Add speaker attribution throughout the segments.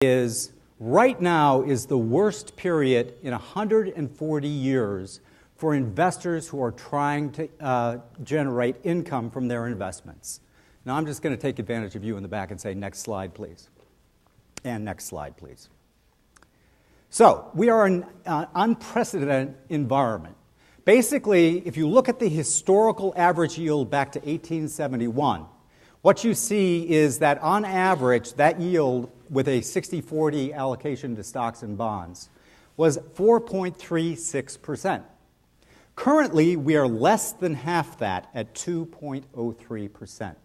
Speaker 1: is right now is the worst period in 140 years for investors who are trying to generate income from their investments. Now I'm just going to take advantage of you in the back and say, next slide, please. And next slide, please. So we are in an unprecedented environment. Basically, if you look at the historical average yield back to 1871, what you see is that on average, that yield with a 60-40 allocation to stocks and bonds was 4.36%. Currently, we are less than half that at 2.03%.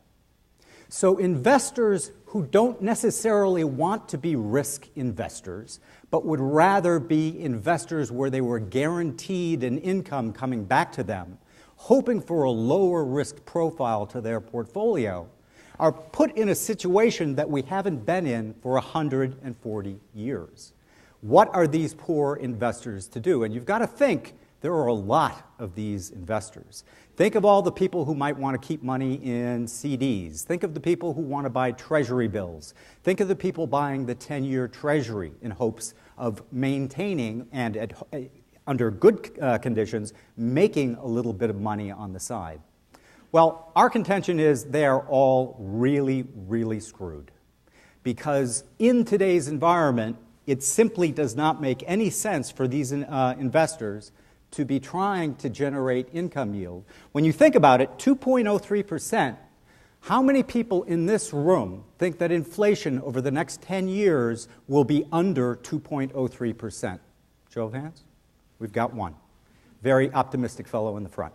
Speaker 1: So investors who don't necessarily want to be risk investors, but would rather be investors where they were guaranteed an income coming back to them, hoping for a lower risk profile to their portfolio, are put in a situation that we haven't been in for 140 years. What are these poor investors to do? And you've got to think there are a lot of these investors. Think of all the people who might want to keep money in CDs. Think of the people who want to buy treasury bills. Think of the people buying the 10-year treasury in hopes of maintaining and, under good conditions, making a little bit of money on the side. Well, our contention is they are all really, really screwed. Because in today's environment, it simply does not make any sense for these investors to be trying to generate income yield. When you think about it, 2.03%, how many people in this room think that inflation over the next 10 years will be under 2.03%? Show of hands? We've got one. Very optimistic fellow in the front.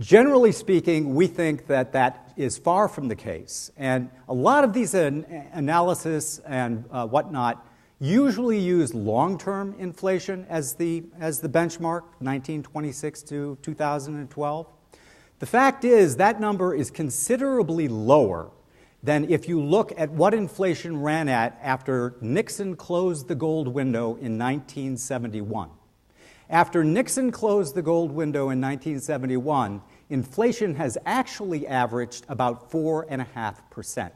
Speaker 1: Generally speaking, we think that that is far from the case. And a lot of these analysis and whatnot usually use long-term inflation as the benchmark, 1926 to 2012. The fact is that number is considerably lower than if you look at what inflation ran at after Nixon closed the gold window in 1971. After Nixon closed the gold window in 1971, inflation has actually averaged about 4.5%.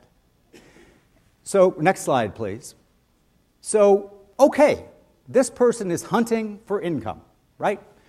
Speaker 1: So, next slide, please. So, okay, this person is hunting for income, right?